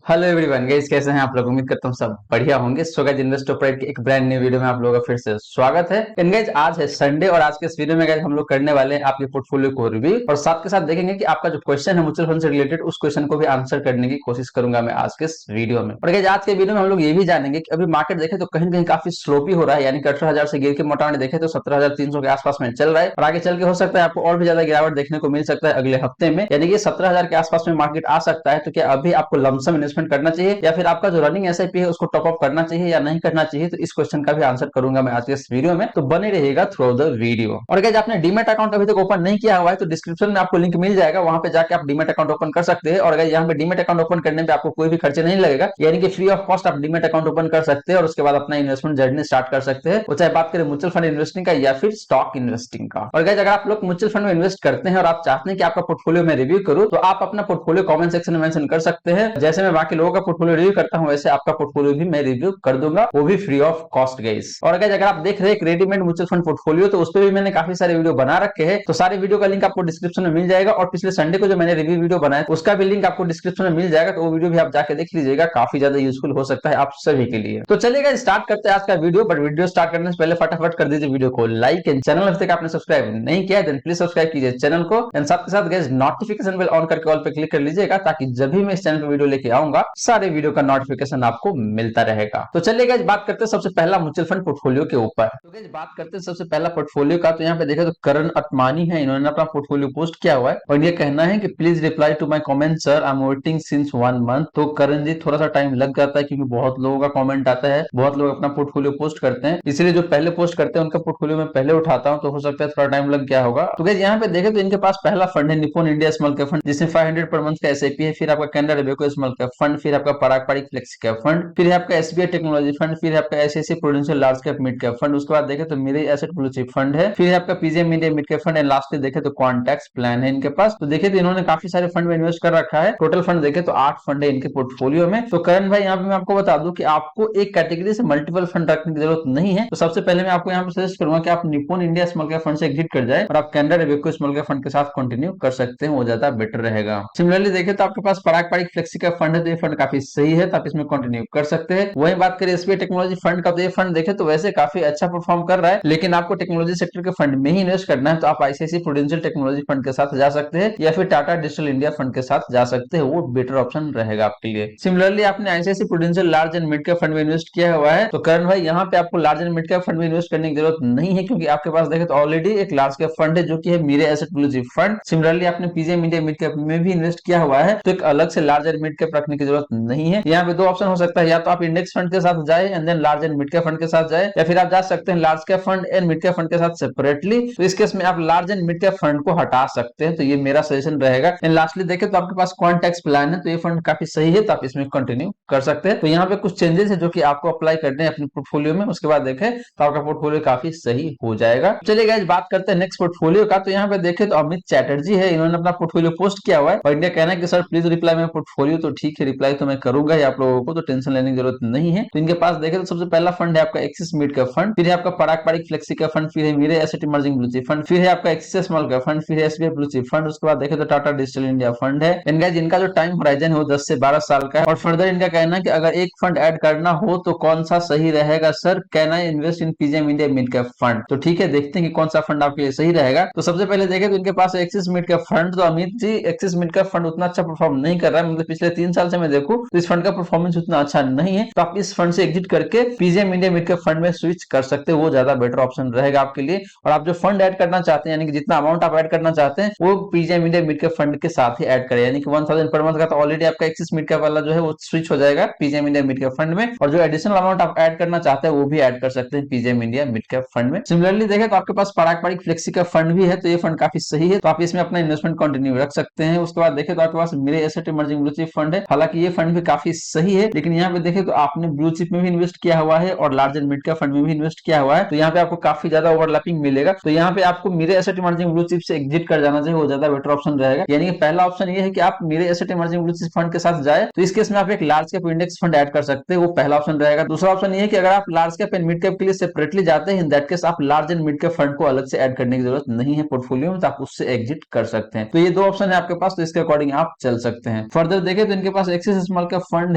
Hello everyone guys, कैसे हैं आप लोग। उम्मीद करता हूँ सब बढ़िया होंगे। सो गाइस, इन्वेस्टर प्राइड की एक ब्रांड न्यू वीडियो में आप लोगों का फिर से स्वागत है। एंड गाइस, आज है संडे और आज के इस वीडियो में गाइस हम लोग करने वाले हैं आपके पोर्टफोलियो को रिव्यू और साथ के साथ देखेंगे कि आपका जो क्वेश्चन है म्यूचुअल फंड से रिलेटेड, उस क्वेश्चन को भी आंसर करने की कोशिश करूंगा मैं आज के इस वीडियो में। और गाइस, आज के वीडियो में हम लोग ये भी जानेंगे कि अभी मार्केट देखे तो कहीं कहीं काफी स्लोपी हो रहा है, यानी कि 18,000 से गिर के मोटामोटी देखे तो 17,300 के आसपास में चल रहा है और आगे चल के हो सकता है आपको और भी ज्यादा गिरावट देखने को मिल सकता है अगले हफ्ते में, यानी कि 17,000 के आसपास में मार्केट आ सकता है। तो क्या अभी आपको लमसम इन्वेस्टमेंट करना चाहिए या फिर आपका जो रनिंग एसआईपी है उसको टॉप अप करना चाहिए या नहीं करना चाहिए, तो इस क्वेश्चन का भी आंसर करूंगा मैं आज के इस वीडियो में। तो बने रहिएगा थ्रू द वीडियो। और गाइस, आपने डीमैट अकाउंट अभी तक ओपन नहीं किया हुआ है तो डिस्क्रिप्शन में आपको लिंक मिल जाएगा, वहां पे जाके आप डीमैट अकाउंट ओपन कर सकते हैं। और गाइस, यहाँ पे डीमैट अकाउंट ओपन करने में आपको कोई भी खर्चे नहीं लगेगा, यानी कि फ्री ऑफ कॉस्ट आप डीमैट अकाउंट ओपन कर सकते हैं और उसके बाद अपना इन्वेस्टमेंट जर्नी स्टार्ट कर सकते हैं, वो चाहे बात करें म्यूचुअल फंड इन्वेस्टिंग का या फिर स्टॉक इन्वेस्टिंग का। और गाइस, अगर आप लोग म्यूचुअल फंड में इन्वेस्ट करते हैं और आप चाहते हैं कि आपका पोर्टफोलियो में रिव्यू करूं, तो आप अपना पोर्टफोलियो कमेंट सेक्शन में मेंशन कर सकते हैं। जैसे मैं बाकी लोगों का पोर्टफोलियो रिव्यू करता हूं, वैसे आपका पोर्टफोलियो भी मैं रिव्यू कर दूंगा, वो भी फ्री ऑफ कॉस्ट गाइस। और अगर आप देख रहे हैं रेडीमेड म्यूचुअल फंड पोर्टफोलियो, तो उस पर भी मैंने काफी सारे वीडियो बना रखे हैं, तो सारे वीडियो का लिंक आपको डिस्क्रिप्शन में मिल जाएगा। और पिछले संडे को जो मैंने रिव्यू वीडियो बनाया उसका भी लिंक आपको डिस्क्रिप्शन में मिल जाएगा, तो वो वीडियो भी आप जाके देख लीजिएगा, काफी ज्यादा यूजफुल हो सकता है आप सभी के लिए। तो चलिएगा स्टार्ट करते हैं आज का वीडियो। बट वीडियो स्टार्ट करने से पहले फटाफट कर दीजिए वीडियो को लाइक एंड चैनल अभी तक आपने सब्सक्राइब नहीं किया है प्लीज सब्सक्राइब कीजिए चैनल को एंड साथ के साथ गाइस नोटिफिकेशन बेल ऑन करके ऑल पे क्लिक कर लीजिएगा, ताकि जब भी मैं इस चैनल पे वीडियो लेके आऊंगा सारे वीडियो का नोटिफिकेशन आपको मिलता रहेगा। तो चलिए गाइस, बात करते हैं सबसे पहला म्यूचुअल फंड पोर्टफोलियो के ऊपर। तो गाइस, बात करते हैं सबसे पहला पोर्टफोलियो का। तो यहाँ पे देखे तो करण अतमानी है, इन्होंने अपना पोर्टफोलियो पोस्ट किया हुआ है और ये कहना है कि please reply to my comment sir, I am waiting since 1 month. तो करण जी, थोड़ा सा टाइम लग जाता है क्योंकि बहुत लोगों का कमेंट आता है, बहुत लोग अपना पोर्टफोलियो पोस्ट करते हैं, इसलिए जो पहले पोस्ट करते हैं उनका पोर्टफोलियो मैं पहले उठाता हूँ, तो हो सकता है थोड़ा टाइम लग गया होगा। तो गाइस, यहाँ पे देखे तो इनके पास पहला फंड है Nippon India small cap fund, जिसमें 500 पर मंथ का एसआईपी है। फिर आपका कैनरा रेबेको स्मॉल कैप फंड, फिर आपका Parag Parikh flexi cap fund, फिर है आपका एसबीआई टेक्नोलॉजी फंड, फिर है आपका SSC prudential large cap mid cap fund. उसके बाद देखे तो मेरे एसेट ब्लू चिप फंड है, फिर है आपका PGM India mid cap fund and lastly देखे तो क्वांटैक्स प्लान है इनके पास। तो देखे तो इन्होंने काफी सारे फंड में इन्वेस्ट कर रखा है। टोटल फंड देखे तो 8 फंड है इनके पोर्टफोलियो में। तो करण भाई, यहाँ पे मैं आपको बता दूं कि आपको एक कैटेगरी से मल्टीपल फंड रखने की जरूरत नहीं है। तो सबसे पहले मैं आपको यहाँ पे सजेस्ट करूंगा कि आप Nippon India small cap fund से एग्जिट कर जाए और आप कैनरा रेबेको स्मॉल कैप फंड के साथ कंटिन्यू कर सकते हैं, वो ज्यादा बेटर रहेगा। सिमिलरली देखे तो आपके पास पराग पारिक फ्लेक्सी का फंड है, तो ये फंड काफी सही है, तो आप इसमें कंटिन्यू कर सकते हैं। वही बात करें एसबीआई टेक्नोलॉजी फंड का, तो ये फंड देखे तो वैसे काफी अच्छा परफॉर्म कर रहा है, लेकिन आपको टेक्नोलॉजी सेक्टर के फंड में ही इन्वेस्ट करना है, तो आप आईसीआईसीआई प्रूडेंशियल टेक्नोलॉजी फंड के साथ जा सकते हैं या फिर टाटा डिजिटल इंडिया फंड के साथ जा सकते हैं, वो बेटर ऑप्शन रहेगा आपके लिए। सिमिलरली आपने ICICI prudential large and mid cap fund में इन्वेस्ट किया हुआ है, तो करण भाई यहाँ पे आपको large and mid cap fund में इन्वेस्ट करने की जरूरत नहीं है, क्योंकि आपके पास देखे तो ऑलरेडी एक लार्ज कैप फंड है जो कि है मेरे asset blue chip fund. Similarly आपने पीजीएम इंडिया मिड कैप में भी इन्वेस्ट किया हुआ है, तो एक अलग से लार्ज एंड मिड कैप रखने की जरूरत नहीं है। यहाँ पे दो ऑप्शन हो सकता है, या तो आप इंडेक्स फंड के साथ जाए and then large and mid cap fund के साथ जाए, या फिर आप जा सकते हैं large cap fund and mid cap fund के साथ सेपरेटली। तो इस केस में आप large and mid cap fund को हटा सकते हैं, तो ये मेरा सजेशन रहेगा। एंड लास्टली देखें तो आपके पास क्वांटैक्स प्लान है, तो ये फंड काफी सही है, तो आप इसमें कंटिन्यू कर सकते हैं। तो यहाँ पे कुछ चेंजेस है जो कि आपको अप्लाई करने हैं अपने पोर्टफोलियो में, उसके बाद देखें तो आपका पोर्टफोलियो काफी सही हो जाएगा। चलिए गाइस, बात करते हैं नेक्स्ट पोर्टफोलियो का। तो यहाँ पे देखें तो अमित चैटर्जी है, इन्होंने अपना पोर्टफोलियो पोस्ट किया हुआ है और इनका कहना है कि सर प्लीज रिप्लाई मेरा पोर्टफोलियो। तो ठीक है, रिप्लाई तो मैं करूंगा ही आप लोगों को, तो टेंशन लेने की जरूरत नहीं है। तो इनके पास देखें तो सबसे पहला फंड है आपका एक्सिस मिड कैप फंड, फिर है आपका Parag Parikh flexi cap fund, फिर है मेरे asset emerging blue chip fund, फिर है आपका एक्सिस स्मॉल कैप फंड, फिर है एसबीआई ब्लू चिप फंड। उसके बाद देखें तो टाटा डिजिटल इंडिया फंड है। इनका जिनका जो टाइम होराइजन है वो 10 से 12 साल का है। और फर्दर इनका कहना है कि अगर एक फंड ऐड करना हो तो कौन सा सही रहेगा sir, can I invest in PGM India mid cap fund. तो ठीक है, देखते हैं कि कौन सा फंड आपके लिए सही रहेगा। तो सबसे पहले देखें तो इनके पास एक्सिस मिड कैप फंड, तो Amit ji axis mid cap fund उतना अच्छा परफॉर्म नहीं कर रहा है, मतलब पिछले 3 साल से मैं देखूं तो इस फंड का परफॉर्मेंस उतना अच्छा नहीं है, तो आप इस फंड से एग्जिट करके PGM India mid cap fund में स्विच कर सकते हैं, वो ज्यादा बेटर ऑप्शन रहेगा आपके लिए। और आप जो फंड ऐड करना चाहते हैं, यानी कि जितना अमाउंट आप ऐड करना चाहते हैं, वो PGM India mid cap fund के साथ ही ऐड करें, यानी कि 1000 पर मंथ का तो ऑलरेडी आपका एक्सिस मिड कैप वाला जो है वो स्विच हो जाएगा PGM India mid cap fund में, और जो एडिशनल अमाउंट आप ऐड करना चाहते हैं वो भी ऐड कर सकते हैं PGM India mid cap fund में। सिमिलरली देखें तो आपके पास पराग पारिक फ्लेक्सी का फंड भी है, तो ये फंड काफी सही है, तो आप इसमें अपना इन्वेस्टमेंट कंटिन्यू रख सकते हैं। उसके बाद देखें तो आपके पास मेरे asset emerging blue chip fund है, हालांकि ये फंड भी काफी सही है, लेकिन यहाँ पे देखें तो आपने ब्लू चिप में भी इन्वेस्ट किया हुआ है और large and mid cap fund में भी इन्वेस्ट किया हुआ है, तो यहाँ पे आपको काफी ज्यादा ओवरलैपिंग मिलेगा। तो यहाँ पे आपको मेरे एसेट इमर्जिंग ब्लू चिप से एग्जिट कर जाना चाहिए, वो ज्यादा बेटर ऑप्शन रहेगा। यानी कि पहला ऑप्शन ये है कि आप मेरे asset emerging blue chip fund के साथ जाए, तो इस केस में आप एक large cap index fund add कर सकते हैं, वो पहला ऑप्शन रहेगा। दूसरा ऑप्शन ये है कि अगर आप large cap and mid cap के लिए सेपरेटली जाते हैं, इन दैट केस आप large and mid cap fund को अलग से ऐड करने की जरूरत नहीं है पोर्टफोलियो में, तो आप उससे एग्जिट कर सकते हैं। तो ये दो ऑप्शन है आपके पास, तो इसके अकॉर्डिंग आप चल सकते हैं। फर्दर देखें तो इनके पास एक्सिस स्मॉल कैप फंड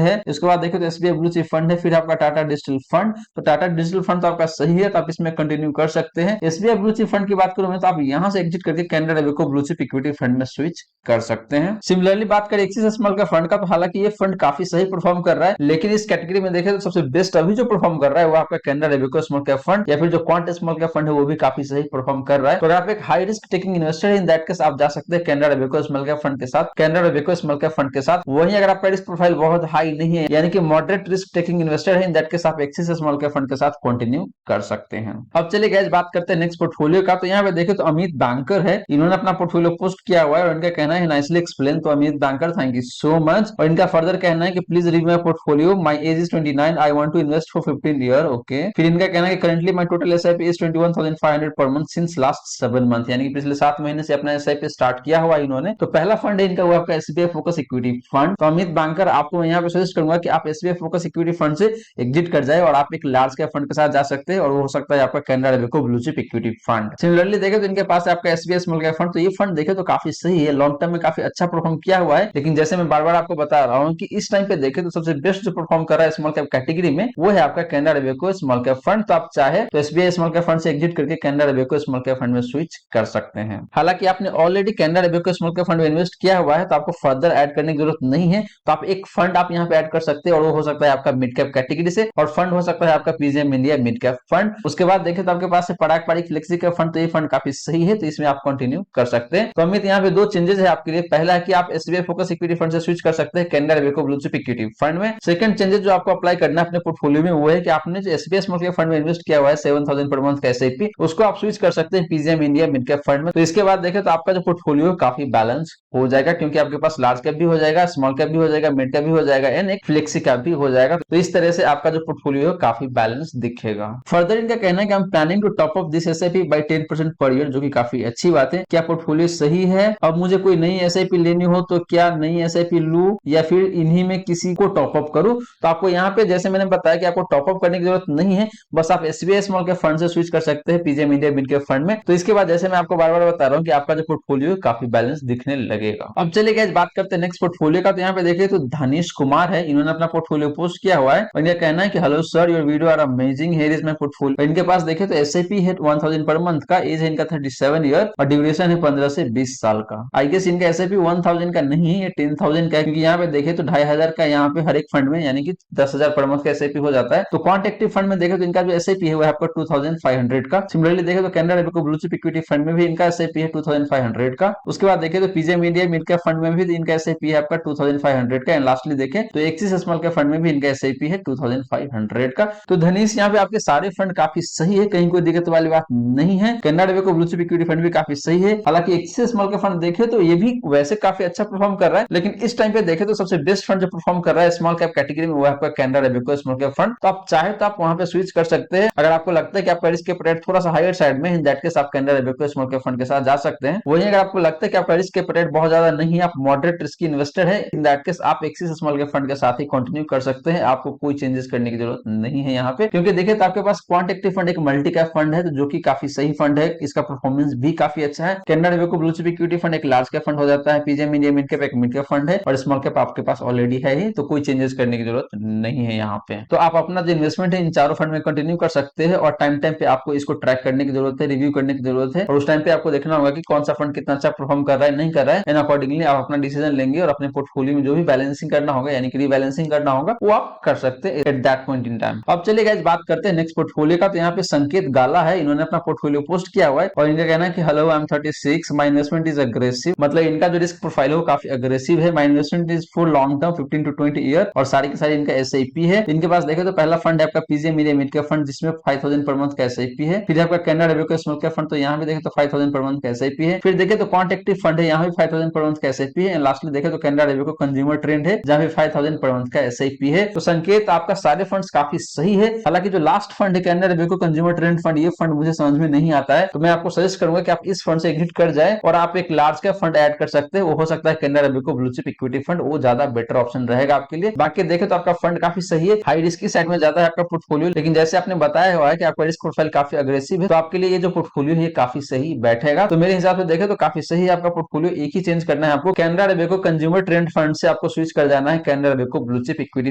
है, इसके बाद देखिए तो एसबीआई ब्लू चिप फंड है, फिर आपका टाटा डिजिटल फंड। तो टाटा डिजिटल फंड तो आपका सही है, तो आप इसमें कंटिन्यू कर सकते हैं। एसबीआई ब्लू चिप फंड की बात करूं मैं, तो आप यहां से एग्जिट करके Canara Robeco blue chip equity fund में स्विच कर सकते हैं। सिमिलरली बात करें एक्सिस स्मॉल कैप फंड का, तो हालांकि ये फंड काफी सही परफॉर्म कर रहा है, लेकिन इस कैटेगरी में देखें तो सबसे बेस्ट अभी जो परफॉर्म कर रहा है वो आपका Canara Robeco small cap fund या फिर जो क्वांट स्मॉल कैप फंड है वो भी काफी सही परफॉर्म कर रहा है। तो अगर आप एक हाई रिस्क टेकिंग इन्वेस्टर है, इन दैट केस आप जा सकते हैं Canara Robeco small cap fund के साथ, Canara Robeco small cap fund के साथ। वहीं अगर आपका रिस्क प्रोफाइल बहुत हाई नहीं है, यानी कि मॉडरेट रिस्क टेकिंग इन्वेस्टर है, इन दैट केस आप एक्सिस स्मॉल कैप फंड के साथ कंटिन्यू कर सकते हैं। अब चलिए गाइस बात करते हैं नेक्स्ट पोर्टफोलियो का। तो यहाँ पे देखें तो अमित बैंकर है, इन्होंने अपना पोर्टफोलियो पोस्ट किया हुआ है और इनका कहना है नाइसली एक्सप्लेन। तो Amit Banker thank you so much. और इनका फर्दर कहना है कि please read my portfolio, my age is 29, I want to invest for 15 year. Okay, फिर इनका कहना है कि currently my total SIP is 21,500 per month since last 7 month, यानी कि पिछले 7 महीने से अपना एसआईपी स्टार्ट किया हुआ इन्होंने। तो पहला फंड है इनका वो आपका एसबीआई फोकस इक्विटी फंड। तो अमित बैंकर आपको मैं यहाँ पे सजेस्ट करूंगा कि आप एसबीआई फोकस इक्विटी फंड से एग्जिट कर जाए और आप एक लार्ज कैप फंड के साथ जा सकते हैं, और वो हो सकता है आपका Canara Robeco blue chip equity fund. Similarly देखें तो इनके पास आपका एसबीआई स्मॉल कैप फंड, तो ये फंड देखें तो काफी सही है, लॉन्ग टर्म में काफी अच्छा परफॉर्म किया हुआ है। लेकिन जैसे मैं बार बार आपको बता रहा हूँ कि इस टाइम पे देखें तो सबसे बेस्ट जो परफॉर्म कर रहा है स्मॉल कैप कैटेगरी में वो है आपका Canara Robeco small cap fund. तो आप चाहे तो एसबीआई स्मॉल कैप फंड से एग्जिट करके Canara Robeco small cap fund में स्विच कर सकते हैं। हालांकि आपने already Canara Robeco small cap fund में इन्वेस्ट किया हुआ है, तो आपको फर्दर ऐड करने की जरूरत नहीं है। तो आप एक फंड आप यहाँ पे ऐड कर सकते हैं, और वो हो सकता है आपका मिड कैप कैटेगरी से, और फंड हो सकता है आपका PGM India mid cap fund. उसके बाद देखें तो आपके पास है Parag Parikh flexi cap fund, तो ये फंड काफी सही है, तो इसमें आप कंटिन्यू कर सकते हैं। तो अमित यहाँ पे दो चेंजेस है आपके लिए। पहला है कि आप एसबीआई फोकस इक्विटी फंड से स्विच कर सकते हैं Canara Robeco blue chip equity fund में। सेकंड चेंजेस जो आपको अप्लाई करना है अपने पोर्टफोलियो में वो है कि आपने जो एसबीआई स्मॉल कैप फंड में इन्वेस्ट किया हुआ है 7,000 पर मंथ का एसआईपी, उसको आप स्विच कर सकते हैं PGM India mid cap fund में। तो इसके बाद देखें तो आपका जो पोर्टफोलियो काफी बैलेंस हो जाएगा, क्योंकि आपके पास लार्ज कैप भी हो जाएगा, स्मॉल कैप भी हो जाएगा, मिड कैप भी हो जाएगा, एंड एक फ्लेक्सी कैप भी हो जाएगा। तो इस तरह से आपका जो पोर्टफोलियो काफी बैलेंस दिखेगा। फर्दर इनका कहना है कि हम planning to top up this SIP by 10% per year, जो कि काफी अच्छी बात है। क्या पोर्टफोलियो सही है? अब मुझे कोई नई एसआईपी लेनी हो तो क्या नई एसआईपी लूं या फिर इन्हीं में किसी को टॉप अप करूं? तो आपको यहाँ पे जैसे मैंने बताया कि आपको टॉप अप करने की जरूरत नहीं है, बस आप एसबीआई स्मॉल कैप फंड से स्विच कर सकते हैं PGM India mid cap fund में। तो इसके बाद जैसे मैं आपको बार बार बता रहा हूँ कि आपका जो पोर्टफोलियो काफी बैलेंस दिखने लगेगा। अब चलिए गाइस बात करते हैं नेक्स्ट पोर्टफोलियो का। तो यहाँ पे देखिए तो धनीश कुमार है, इन्होंने अपना पोर्टफोलियो पोस्ट किया हुआ है, और इनका कहना है कि hello sir, your video are amazing, here is my portfolio. इनके पास देखे तो एसआईपी है 1000 पर मंथ का, एज है इनका 37 ईयर, और ड्यूरेशन है 15 से 20 साल का। आई गेस इनका एसआईपी 1000 का नहीं है, ये 10,000 का है, क्योंकि यहाँ पे देखे तो 2500 का यहाँ पे हर एक फंड में, यानी कि 10,000 पर मंथ का एसआईपी हो जाता है। तो क्वांट एक्टिव फंड में देखे तो इनका जो एसआईपी है वो है आपका 2500 का। सिमिलरली देखे तो Canara Robeco blue chip equity fund में भी इनका एसआईपी है 2500 का। उसके बाद देखे तो PGM India mid cap fund में भी इनका एसआईपी है आपका 2500 का। एंड लास्टली देखे तो एक्सिस स्मॉल कैप फंड में भी इनका एसआईपी है 2500 का। तो धनीश यहाँ पे आपके सारे फंड काफी सही है, कहीं कोई दिक्कत वाली बात नहीं है। Canara Robeco blue chip equity fund भी काफी सही है। हालांकि एक्सिस स्मॉल कैप फंड देखे तो ये भी वैसे काफी अच्छा परफॉर्म कर रहा है, लेकिन इस टाइम पे देखे तो सबसे बेस्ट फंड जो परफॉर्म कर रहा है स्मॉल कैप कैटेगरी में वो है आपका Canara Robeco small cap fund. तो आप चाहे तो आप वहां पे स्विच कर सकते हैं। अगर आपको लगता है कि आपका रिस्क एपेटाइट थोड़ा सा हायर साइड में, इन दैट केस आप Canara Robeco small cap fund के साथ जा सकते हैं। वहीं अगर आपको लगता है कि आपका रिस्क एपेटाइट बहुत ज्यादा नहीं है, आप मॉडरेट रिस्की इन्वेस्टर है, इन दैट केस आप एक्सिस स्मॉल कैप फंड के साथ ही कंटिन्यू कर सकते हैं। आपको कोई चेंजेस करने की जरूरत नहीं है यहाँ पे, क्योंकि देखिए तो आपके पास क्वांट एक्टिव फंड एक मल्टी कैप फंड है, तो जो कि काफी सही फंड है, इसका परफॉर्मेंस भी काफी अच्छा है। Canara Robeco blue chip equity fund एक लार्ज कैप फंड हो जाता है, पीजीएम इंडिया मिड कैप एक मिड कैप फंड है, और स्मॉल कैप आपके पास ऑलरेडी है ही, तो कोई चेंजेस करने की जरूरत नहीं है यहाँ पे। तो आप अपना जो इन्वेस्टमेंट है इन चारों फंड में कंटिन्यू कर सकते हैं, और टाइम टाइम पे आपको इसको ट्रैक करने की जरूरत है, रिव्यू करने की जरूरत है, और उस टाइम पे आपको देखना होगा कि कौन सा फंड कितना अच्छा परफॉर्म कर रहा है, नहीं कर रहा है, एंड अकॉर्डिंगली आप अपना डिसीजन लेंगे, और अपने पोर्टफोलियो में जो भी बैलेंसिंग करना होगा, यानी कि रीबैलेंसिंग करना होगा, वो आप कर सकते हैं at that point in time. अब चलिए गाइस बात करते हैं नेक्स्ट पोर्टफोलियो का। तो यहाँ पे संकेत गाला है, इन्होंने अपना पोर्टफोलियो पोस्ट किया हुआ है, और इनका कहना है कि hello I am 36, my investment is aggressive. मतलब इनका जो रिस्क प्रोफाइल है वो काफी अग्रेसिव है। My investment is for long term 15 to 20 year, और सारी की सारी इनका एसआईपी है। इनके पास देखे तो पहला फंड है आपका PGM India mid cap fund, जिसमें 5000 पर मंथ का एसआईपी है। फिर आपका Canara Robeco small cap fund, तो यहाँ पे देखे तो 5000 पर मंथ का एसआईपी है। फिर देखे तो क्वांट एक्टिव फंड है, यहाँ भी 5000 पर मंथ का एसआईपी है। लास्टली देखे तो कैनरा रेवेको कंज्यूमर ट्रेंड है, जहाँ भी 5000 पर मंथ का एसआईपी है। तो संकेत आपका सारे फंड्स काफी सही है। हालांकि जो लास्ट फंड है कैनरा रेवेको कंज्यूमर ट्रेंड फंड, ये फंड मुझे समझ में नहीं आता है, तो मैं आपको सजेस्ट करूंगा कि आप इस फंड से एग्जिट कर जाए, और आप एक लार्ज कैप फंड ऐड कर सकते हैं। वो हो सकता है Canara Robeco blue chip equity fund, वो ज्यादा बेटर ऑप्शन रहेगा आपके लिए। बाकी देखे तो आपका फंड काफी सही है, हाई रिस्क की साइड में ज्यादा है आपका पोर्टफोलियो, लेकिन जैसे आपने बताया हुआ है कि आपका रिस्क प्रोफाइल काफी अग्रेसिव है, तो आपके लिए ये जो पोर्टफोलियो है काफी सही बैठेगा। तो मेरे हिसाब से देखे तो काफी सही है आपका पोर्टफोलियो। एक ही चेंज करना है आपको, कैनरा रेवेको कंज्यूमर ट्रेंड फंड से आपको आपको स्विच कर जाना है Canara Robeco blue chip equity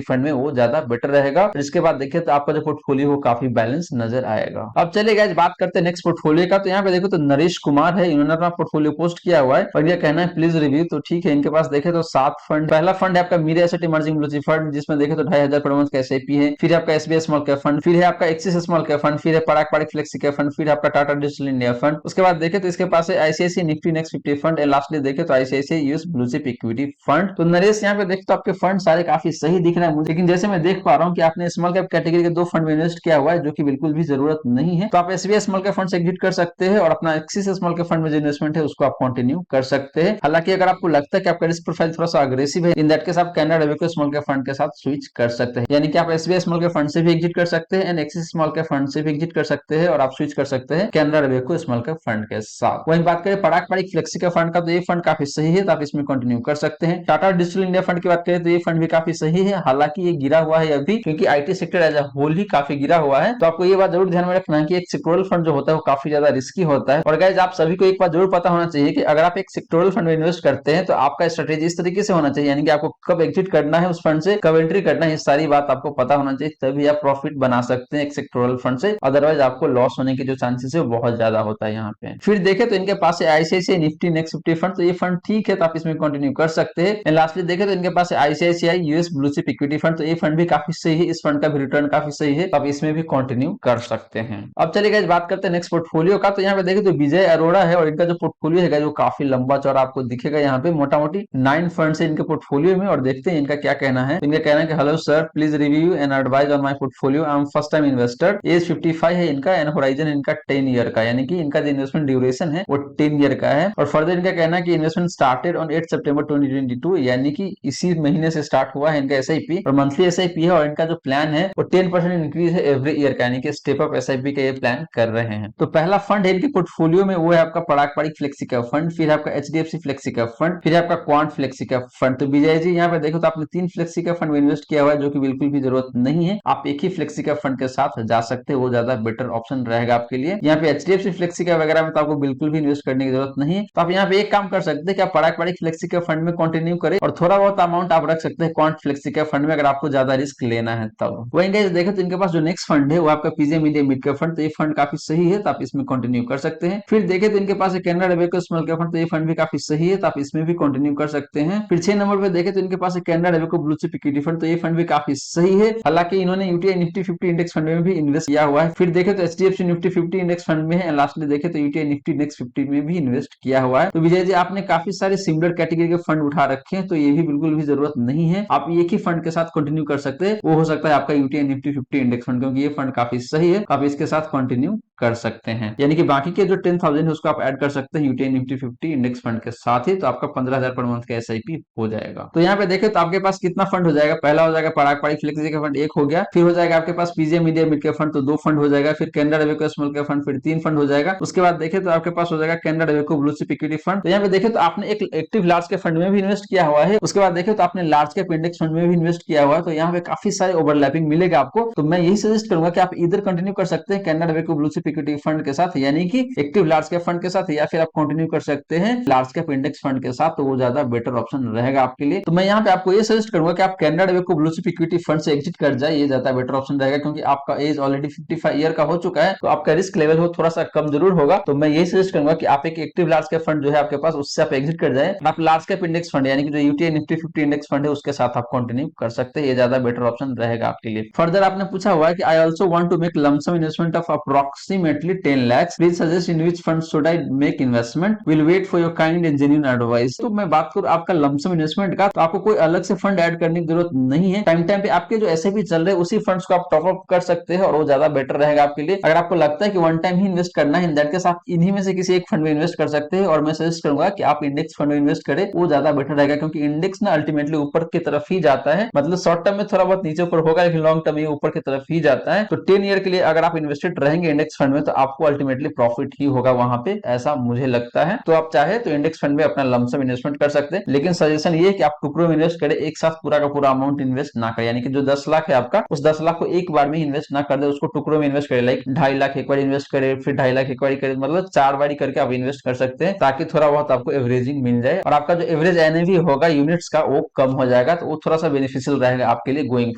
fund में, वो ज्यादा बेटर रहेगा। इसके बाद देखिए तो आपका जो पोर्टफोलियो वो काफी बैलेंस नजर आएगा। अब चलिए गाइस बात करते हैं नेक्स्ट पोर्टफोलियो का। तो यहाँ पे देखो तो नरेश कुमार है, इन्होंने अपना पोर्टफोलियो पोस्ट किया हुआ है और ये कहना है प्लीज रिव्यू। तो ठीक है, इनके पास देखे तो 7 फंड। पहला फंड है आपका Mirae asset emerging blue chip fund, जिसमें देखे तो 2500 पर मंथ का एसआईपी है। फिर आपका एसबीआई स्मॉल कैप फंड, फिर है आपका एक्सिस स्मॉल कैप फंड, फिर है Parag Parikh flexi cap fund, फिर आपका टाटा डिजिटल इंडिया फंड। उसके बाद देखे तो इसके पास है ICICI Nifty next 50 fund and lastly देखे तो ICICI US blue chip equity fund. तो नरेश यहाँ पे देखे तो आपके फंड सारे काफी सही दिख रहे हैं मुझे, लेकिन जैसे मैं देख पा रहा हूँ कि आपने स्मॉल कैप कैटेगरी के 2 फंड में इन्वेस्ट किया हुआ है, जो कि बिल्कुल भी जरूरत नहीं है। तो आप एसबीआई स्मॉल कैप फंड से एग्जिट कर सकते हैं और अपना एक्सिस स्मॉल कैप फंड में जो इन्वेस्टमेंट है उसको आप कंटिन्यू कर सकते हैं। हालांकि अगर आपको लगता है कि आपका रिस्क प्रोफाइल थोड़ा सा अग्रेसिव है, इन दैट केस आप Canara Robeco small cap fund के साथ स्विच कर सकते हैं। यानी कि आप एसबीआई स्मॉल कैप फंड से भी एग्जिट कर सकते हैं and axis small cap fund से भी एग्जिट कर सकते हैं और आप स्विच कर सकते हैं Canara Robeco small cap fund के साथ। वहीं बात करें Parag Parikh flexi cap fund का, तो ये फंड काफी सही है, तो आप इसमें कंटिन्यू कर सकते हैं। टाटा डिजिटल इंडिया फंड की बात करें तो ये फंड भी काफी सही है, हालांकि ये गिरा हुआ है अभी, क्योंकि IT sector as a whole ही काफी गिरा हुआ है। तो आपको ये बात जरूर ध्यान में रखना है कि एक सेक्टोरल फंड जो होता है वो काफी ज्यादा रिस्की होता है। और गाइस आप सभी को एक बात जरूर पता होना चाहिए कि अगर आप एक सेक्टोरल फंड में इन्वेस्ट करते हैं तो आपका स्ट्रेटेजी इस तरीके से होना चाहिए, यानी कि आपको कब एग्जिट करना है उस फंड से, कब एंट्री करना है, ये सारी बात आपको पता होना चाहिए, तभी आप प्रॉफिट बना सकते हैं एक सेक्टोरल फंड से। अदरवाइज आपको लॉस होने के जो चांसेस है वो बहुत ज्यादा होता है यहाँ पे। फिर देखे तो इनके पास है आईसीआईसीआई निफ्टी नेक्स्ट 50 फंड, तो ये फंड ठीक है, तो आप इसमें कंटिन्यू कर सकते हैं। लास्टली देखे तो इनके पास है ICICI US blue chip equity fund, तो ये फंड भी काफी सही है, इस फंड का भी रिटर्न काफी सही है, तो आप इसमें भी कंटिन्यू कर सकते हैं। अब चलिए गाइस बात करते हैं नेक्स्ट पोर्टफोलियो का। तो यहाँ पे देखे तो विजय अरोड़ा है और इनका जो पोर्टफोलियो है वो काफी लंबा चौड़ा आपको दिखेगा। यहाँ पे मोटा मोटी 9 फंड है इनके पोर्टफोलियो में और देखते हैं इनका क्या कहना है। इनका कहना है कि hello sir, please review and advise on my portfolio, I am first time investor, age 55 है इनका एंड होराइजन इनका 10 ईयर का, यानी कि इनका जो इन्वेस्टमेंट ड्यूरेशन है वो 10 ईयर का है। और फर्दर इनका कहना है कि इन्वेस्टमेंट स्टार्टेड ऑन 8 सितंबर 2022, यानी कि इसी महीने से स्टार्ट हुआ है इनका एसआईपी और मंथली एसआईपी है और इनका जो प्लान है वो 10% इंक्रीज है एवरी ईयर का, यानी कि स्टेप अप एसआईपी का ये प्लान कर रहे हैं। तो पहला फंड है इनके पोर्टफोलियो में वो है आपका Parag Parikh flexi cap fund, फिर आपका एचडीएफसी फ्लेक्सी कैप फंड, फिर आपका क्वांट फ्लेक्सी कैप फंड। तो विजय जी यहाँ पे देखो तो आपने 3 फ्लेक्सी कैप फंड में इन्वेस्ट किया हुआ है, जो कि बिल्कुल भी जरूरत नहीं है। आप एक ही फ्लेक्सी कैप फंड के साथ जा सकते हैं, वो ज्यादा बेटर ऑप्शन रहेगा आपके लिए। यहाँ पे एचडीएफसी फ्लेक्सी कैप वगैरह में तो आपको बिल्कुल भी इन्वेस्ट करने की जरूरत नहीं है। तो आप यहाँ पे एक काम कर सकते हैं कि आप पराग पारिक फ्लेक्सी कैप फंड में कंटिन्यू करें और थोड़ा बहुत अमाउंट आप रख सकते हैं क्वांट फ्लेक्सी कैप फंड में, अगर आपको ज्यादा रिस्क लेना है तब। वहीं गाइस देखें तो इनके पास जो नेक्स्ट फंड है वो आपका PGM India mid cap fund, तो ये फंड काफी सही है, तो आप इसमें कंटिन्यू कर सकते हैं। फिर देखें तो इनके पास Canara Robeco small cap fund, तो ये फंड भी काफी सही है, तो आप इसमें भी कंटिन्यू कर सकते हैं। फिर 6 नंबर पे देखें तो इनके पास Canara Robeco blue chip equity fund, तो ये फंड भी काफी सही है, हालांकि इन्होंने यूटीआई निफ्टी 50 इंडेक्स फंड में भी इन्वेस्ट किया हुआ है। फिर देखें तो एचडीएफसी निफ्टी 50 इंडेक्स फंड में है, लास्टली देखें तो यूटीआई निफ्टी नेक्स्ट 50 में भी इन्वेस्ट किया हुआ है। तो विजय जी आपने काफी सारे सिमिलर कैटेगरी के फंड उठा रखे हैं, तो ये भी बिल्कुल भी जरूरत नहीं है, आप एक ही फंड के साथ कंटिन्यू कर सकते हैं। वो हो सकता है आपका यूटीआई निफ्टी 50 इंडेक्स फंड, क्योंकि ये फंड काफी सही है, आप इसके साथ कंटिन्यू कर सकते हैं। यानी कि बाकी के जो 10,000 है उसको आप ऐड कर सकते हैं यूटीआई निफ्टी 50 इंडेक्स फंड के साथ ही, तो आपका 15,000 पर मंथ का एसआईपी हो जाएगा। तो यहाँ पे देखें तो आपके पास कितना फंड हो जाएगा। पहला हो जाएगा पराग पारिक फ्लेक्सी का फंड, एक हो गया। फिर हो जाएगा आपके पास PGIM India mid cap fund, तो 2 फंड हो जाएगा। फिर Canara Robeco small cap fund, फिर 3 फंड हो जाएगा। उसके बाद देखें तो आपके पास हो जाएगा Canara Robeco blue chip equity fund. तो यहाँ पे देखें तो आपने एक एक्टिव लार्ज कैप फंड में भी इन्वेस्ट किया हुआ है। उसके बाद देखें तो आपने लार्ज कैप इंडेक्स फंड में भी इन्वेस्ट किया हुआ है, तो यहाँ पे काफी सारे ओवरलैपिंग मिलेगा आपको। तो मैं यही सजेस्ट करूंगा कि आप इधर कंटिन्यू कर सकते हैं Canara Robeco blue chip equity fund के साथ, यानी कि एक्टिव लार्ज कैप फंड के साथ, या फिर आप कंटिन्यू कर सकते हैं लार्ज कैप इंडेक्स फंड के साथ, तो वो ज्यादा बेटर ऑप्शन रहेगा आपके लिए। तो मैं यहाँ पे आपको ये सजेस्ट करूंगा कि आप Canara Robeco blue chip equity fund से एग्जिट कर जाए, ये ज्यादा बेटर ऑप्शन रहेगा, क्योंकि आपका एज ऑलरेडी 55 ईयर का हो चुका है, तो आपका रिस्क लेवल हो थोड़ा सा कम जरूर होगा। तो मैं यही सजेस्ट करूंगा कि आप एक एक्टिव लार्ज कैप फंड जो है आपके पास, उससे आप एग्जिट कर जाए, आप लार्ज कैप इंडेक्स फंड यानी कि जो यूटीआई निफ्टी 50 इंडेक्स फंड है उसके साथ आप कंटिन्यू कर सकते हैं, ये ज्यादा बेटर ऑप्शन रहेगा आपके लिए। फर्दर आपने पूछा हुआ है कि I also want to make lump sum investment of approximately 10 lakhs, please suggest in which fund should I make investment, will wait for your kind and genuine advice. तो मैं बात करूं आपका लमसम इन्वेस्टमेंट का, तो आपको कोई अलग से फंड ऐड करने की जरूरत नहीं है। टाइम टाइम पे आपके जो एसआईपी चल रहे हैं उसी फंड्स को आप टॉप अप कर सकते हैं और वो ज्यादा बेटर रहेगा आपके लिए। अगर आपको लगता है कि वन टाइम ही इन्वेस्ट करना है, इन दैट केस आप इन्हीं में से किसी एक फंड में इन्वेस्ट कर सकते हैं, और मैं सजेस्ट करूंगा कि आप इंडेक्स फंड में इन्वेस्ट करें, वो ज्यादा बेटर रहेगा, क्योंकि इंडेक्स ना अल्टीमेटली ऊपर की तरफ ही जाता है। मतलब शॉर्ट टर्म में थोड़ा बहुत नीचे ऊपर होगा, लेकिन लॉन्ग टर्म में ऊपर की तरफ ही जाता है। तो 10 ईयर के लिए अगर आप इन्वेस्टेड रहेंगे इंडेक्स फंड में तो आपको अल्टीमेटली प्रॉफिट ही होगा वहां पे, ऐसा मुझे लगता है। तो आप चाहे तो इंडेक्स फंड में अपना लमसम इन्वेस्टमेंट कर सकते हैं, लेकिन सजेशन ये है कि आप टुकड़ों में इन्वेस्ट करें, एक साथ पूरा का पूरा अमाउंट इन्वेस्ट ना करें। यानी कि जो 10 लाख है आपका, उस 10 लाख को एक बार में इन्वेस्ट ना कर दे, उसको टुकड़ों में इन्वेस्ट करें। लाइक 2.5 लाख एक बार इन्वेस्ट करें, फिर 2.5 लाख एक बार करें, मतलब 4 बारी करके आप इन्वेस्ट कर सकते हैं, ताकि थोड़ा बहुत आपको एवरेजिंग मिल जाए और आपका जो एवरेज एनएवी होगा यूनिट्स का वो कम हो जाएगा, तो वो थोड़ा सा बेनिफिशियल रहेगा आपके लिए गोइंग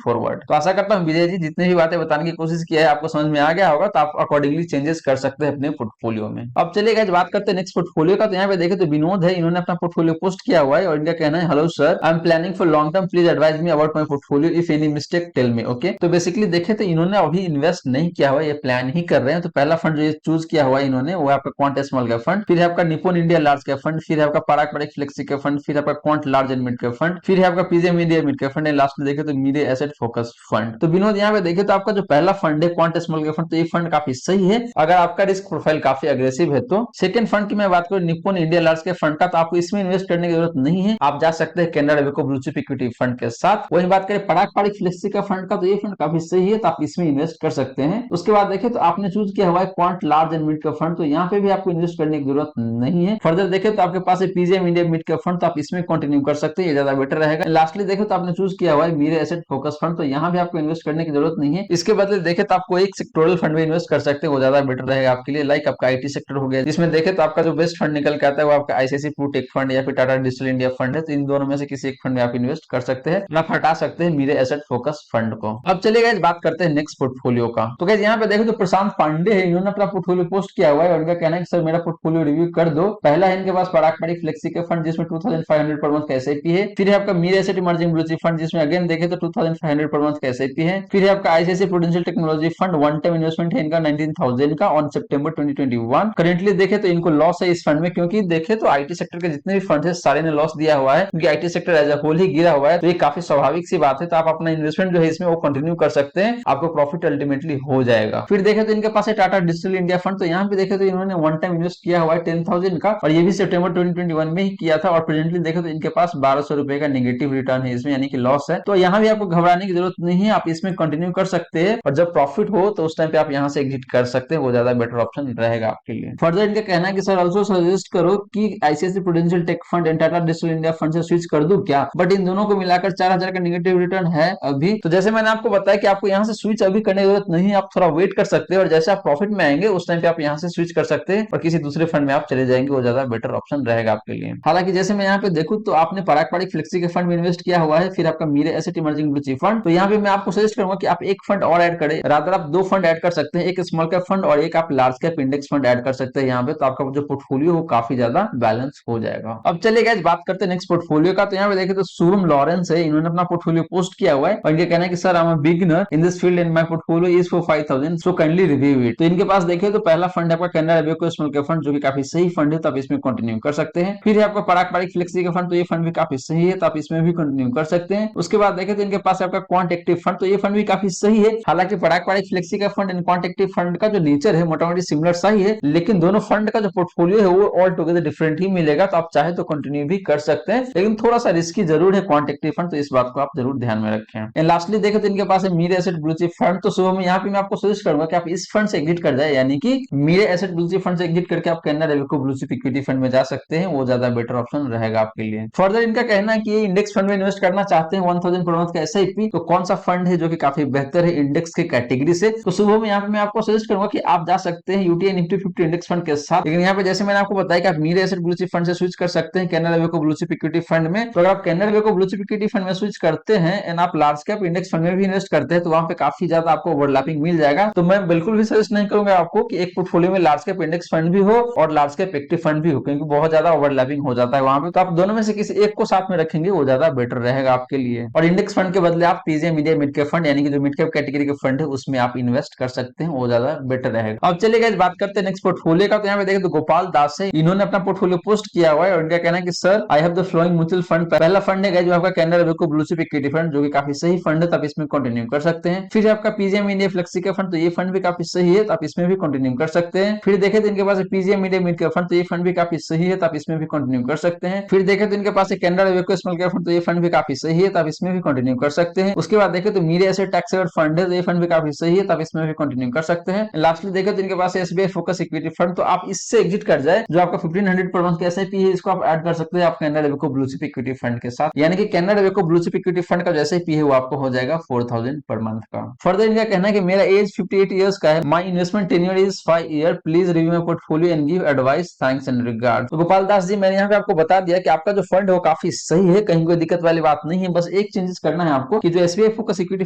फॉरवर्ड। तो आशा करता हूँ विजय जी जितनी भी बातें बताने की कोशिश किया है आपको समझ में आ गया होगा, तो आप अकॉर्डिंगली चेंजेस कर सकते हैं अपने पोर्टफोलियो में। अब चलिए गाइस बात करते हैं नेक्स्ट पोर्टफोलियो का। तो यहाँ पे देखें तो विनोद है, इन्होंने अपना पोर्टफोलियो पोस्ट किया हुआ है और इनका कहना है, hello sir, I am planning for long term, please advise me about my portfolio, if any mistake tell me. Okay, तो बेसिकली देखें तो इन्होंने अभी इन्वेस्ट नहीं किया हुआ, ये प्लान ही कर रहे हैं। तो पहला फंड जो ये चूज किया हुआ है इन्होंने, वो आपका क्वांट स्मॉल कैप फंड, फिर है आपका Nippon India large cap fund, फिर है आपका Parag Parag flexi cap fund, फिर आपका Quant large and mid cap fund, फिर है आपका PGIM India mid cap fund, last में देखे तो मीडिया एसेट फोकस फंड। तो विनोद यहाँ पे देखे तो आपका जो पहला फंड है क्वांट स्मॉल कैप फंड, तो ये फंड काफी सही है अगर आपका रिस्क प्रोफाइल काफी अग्रेसिव है। तो सेकंड फंड की मैं बात करूं Nippon India large cap fund का, तो आपको इसमें इन्वेस्ट करने की जरूरत नहीं है, आप जा सकते हैं कैनरा वेको ब्लू चिप इक्विटी फंड के साथ। वही बात करें पराग पारिक फ्लेक्सी का फंड का, तो ये फंड काफी सही है, तो आप इसमें इन्वेस्ट कर सकते हैं। उसके बाद देखें तो आपने चूज किया हुआ है क्वांट लार्ज एंड मिड का फंड, तो यहाँ पे भी आपको इन्वेस्ट करने की जरूरत नहीं है। फर्दर देखें तो आपके पास है पीजेएम इंडिया मिड का फंड, तो आप इसमें कंटिन्यू कर सकते हैं, ये ज्यादा बेटर रहेगा। लास्टली देखें तो आपने चूज किया हुआ है मीरे एसेट फोकस फंड, तो यहाँ भी आपको इन्वेस्ट करने की जरूरत नहीं है। इसके बदले देखें तो आपको एक सेक्टोरल फंड में इन्वेस्ट कर सकते हैं, वो ज्यादा बेटर रहेगा आपके लिए। लाइक आपका आईटी सेक्टर हो गया, जिसमें देखें तो आपका जो बेस्ट फंड निकल के आता है वो आपका आईसीआईसी प्रू टेक फंड या फिर टाटा डिजिटल इंडिया फंड है। तो इन दोनों में से किसी एक फंड में आप इन्वेस्ट कर सकते हैं, आप हटा सकते हैं मीरे एसेट फोकस फंड को। अब चलिए गाइस बात करते हैं नेक्स्ट पोर्टफोलियो का। तो गाइस यहाँ पे देखो तो प्रशांत पांडे है, इन्होंने अपना पोर्टफोलियो पोस्ट किया हुआ है और उनका कहना है कि सर मेरा पोर्टफोलियो रिव्यू कर दो। पहला है इनके पास पराग पारिक फ्लेक्सी के फंड, जिसमें 2500 पर मंथ का एसआईपी है। फिर है आपका Mirae asset emerging blue chip fund, जिसमें अगेन देखे तो 2500 पर मंथ का एसआईपी है। फिर है आपका ICICI Prudential technology fund, one time investment है इनका 19,000 का ऑन सितंबर 2021। करेंटली देखे तो इनको लॉस है इस फंड में, क्योंकि देखे तो आईटी सेक्टर के जितने भी फंड है सारे ने लॉस दिया हुआ है, क्योंकि IT sector as a whole ही गिरा हुआ है। तो ये काफी स्वाभाविक सी बात है, तो आप अपना इन्वेस्टमेंट जो है इसमें वो कंटिन्यू कर सकते हैं, आपको प्रॉफिट अल्टीमेटली हो जाएगा। फिर देखे तो इनके पास है टाटा डिजिटल इंडिया फंड, तो यहाँ पे देखे तो इन्होंने वन टाइम इन्वेस्ट किया हुआ है 10,000 का, और ये भी सितंबर 2021 में ही किया था। और प्रेजेंटली देखे तो इनके पास 1200 रुपए का नेगेटिव रिटर्न है इसमें, यानी कि लॉस है। तो यहाँ भी आपको घबराने की जरूरत नहीं है, आप इसमें कंटिन्यू कर सकते हैं, और जब प्रॉफिट हो तो उस टाइम पे आप यहाँ से एग्जिट कर सकते हैं, वो ज्यादा बेटर ऑप्शन रहेगा आपके लिए। फर्दर इनका कहना है कि सर ऑल्सो सजेस्ट करो कि ICICI Prudential tech fund and Tata digital India fund से स्विच कर दूं क्या, बट इन दोनों को मिलाकर 4,000 का नेगेटिव रिटर्न है अभी। तो जैसे मैंने आपको बताया कि आपको यहाँ से स्विच अभी करने की जरूरत नहीं है, आप थोड़ा वेट कर सकते हैं, और जैसे आप प्रॉफिट में आएंगे उस टाइम पे आप यहाँ से स्विच कर सकते हैं और किसी दूसरे फंड में आप चले जाएंगे, वो ज्यादा बेटर ऑप्शन रहेगा आपके लिए। हालांकि जैसे मैं यहाँ पे देखूं तो आपने पराग पारिक फ्लेक्सी के फंड में इन्वेस्ट किया हुआ है, फिर आपका Mirae asset emerging blue chip fund, तो यहाँ पे मैं आपको सजेस्ट करूंगा कि आप एक फंड और ऐड करें, रादर आप दो फंड ऐड कर सकते हैं, एक स्मॉल कैप फंड और एक आप large cap index fund add कर सकते हैं यहाँ पे, तो आपका जो पोर्टफोलियो वो काफी ज्यादा बैलेंस हो जाएगा। अब चलिए गाइस बात करते हैं नेक्स्ट पोर्टफोलियो का। तो यहाँ पे देखें तो शुभम लॉरेंस है, इन्होंने अपना पोर्टफोलियो पोस्ट किया हुआ है और इनका कहना है कि sir I am a beginner in this field and my portfolio is for 5,000, so kindly review it. तो इनके पास देखें तो पहला फंड है आपका कैनरा वेको स्मॉल कैप फंड, जो कि काफी सही फंड है, तो आप इसमें कंटिन्यू कर सकते हैं। फिर है आपका पराग पारिक फ्लेक्सी का फंड, तो ये फंड भी काफी सही है, तो आप इसमें भी कंटिन्यू कर सकते हैं। उसके बाद देखें तो इनके पास आपका क्वांट एक्टिव फंड, तो ये फंड भी काफी सही है। हालांकि पराग पारिक फ्लेक्सी का fund and quant active fund का जो नेचर है मोटामोटी सिमिलर सा ही है, लेकिन दोनों फंड का जो पोर्टफोलियो है वो ऑल टुगेदर डिफरेंट ही मिलेगा, तो आप चाहे तो कंटिन्यू भी कर सकते हैं, लेकिन थोड़ा सा रिस्की जरूर है क्वांट एक्टिव फंड, तो इस बात को आप जरूर ध्यान में रखें। एंड लास्टली देखें तो इनके पास है मीरे एसेट ब्लू चिप फंड, तो सुबह में यहाँ पे मैं आपको सजेस्ट करूंगा कि आप इस फंड से एग्जिट कर जाए, यानी कि Mirae asset blue chip fund से एग्जिट करके आप Canara Robeco blue chip equity fund में जा सकते हैं, वो ज्यादा बेटर ऑप्शन रहेगा आपके लिए। फर्दर इनका कहना है कि ये इंडेक्स फंड में इन्वेस्ट करना चाहते हैं 1,000 पर मंथ का एसआईपी, तो कौन सा फंड है जो कि काफी बेहतर है इंडेक्स के कैटेगरी से, तो सुबह में यहाँ पे मैं आपको सजेस्ट करूंगा कि आप जा सकते हैं यूटीआई निफ्टी 50 इंडेक्स फंड के साथ। लेकिन यहाँ पे जैसे मैंने आपको बताया कि आप Mirae asset blue chip fund से स्विच कर सकते हैं Canara Robeco blue chip equity fund में। तो अगर आप Canara Robeco blue chip equity fund में स्विच करते हैं एंड आप लार्ज कैप इंडेक्स फंड में भी इन्वेस्ट करते हैं, तो वहां पे काफी ज्यादा आपको ओवरलैपिंग मिल जाएगा। तो मैं बिल्कुल भी सजेस्ट नहीं करूंगा आपको कि एक पोर्टफोलियो में लार्ज कैप इंडेक्स फंड भी हो और लार्ज कैप एक्टिव फंड भी हो, क्योंकि बहुत ज्यादा ओवरलैपिंग हो जाता है वहां पे। तो आप दोनों में से किसी एक को साथ में रखेंगे, वो ज्यादा बेटर रहेगा आपके लिए। और इंडेक्स फंड के बदले आप पीजेएम इंडिया मिड कैप फंड, यानी कि जो मिड कैप कैटेगरी के फंड है उसमें आप इन्वेस्ट कर सकते हैं, वो ज्यादा बेटर रहेगा। अब चलिए गाइस बात करते हैं नेक्स्ट पोर्टफोलियो का। तो यहाँ पे देखें तो गोपाल दास है, इन्होंने अपना पोर्टफोलियो पोस्ट किया हुआ है और इनका कहना है कि sir I have the following mutual fund. पहला फंड है जो आपका Canara Robeco blue chip equity fund, जो कि काफी सही फंड है, तो आप इसमें कंटिन्यू कर सकते हैं। फिर आपका पीजेएम इंडिया फ्लेक्सी का फंड, तो ये फंड भी काफी सही है, तो आप इसमें भी कंटिन्यू कर सकते हैं। फिर देखें तो इनके पास पीजेएम इंडिया मिड कैप फंड, तो ये फंड भी काफी सही है, तो आप इसमें भी कंटिन्यू कर सकते हैं। फिर देखें तो इनके पास Canara Robeco small cap fund, तो ये फंड भी काफी सही है, तो आप इसमें भी कंटिन्यू कर सकते हैं। उसके बाद देखें तो मीरे एसेट टैक्स सेवर फंड है, तो ये फंड भी काफी सही है, तो आप इसमें भी कंटिन्यू कर सकते हैं। लास्टली देखे तो इनके पास एसबीआई फोकस इक्विटी फंड, तो आप इससे एग्जिट कर जाए जो आपका 1500 पर मंथ का एसआईपी है, इसको आप ऐड कर सकते हैं आप कैनरा वेको ब्लू चिप इक्विटी फंड के साथ, यानी कि कैनरा वेको ब्लू चिप इक्विटी फंड का जो एसआईपी है वो आपको हो जाएगा 4000 पर मंथ का। फर्दर इनका कहना है कि मेरा एज 58 इयर्स का है, माई investment tenure is 5 year, please review my portfolio and give advice, thanks and regard. तो गोपाल दास जी, मैंने यहाँ पे आपको बता दिया कि आपका जो फंड है वो काफी सही है, कहीं कोई दिक्कत वाली बात नहीं है। बस एक चेंजेस करना है आपको कि जो एसबीआई फोकस इक्विटी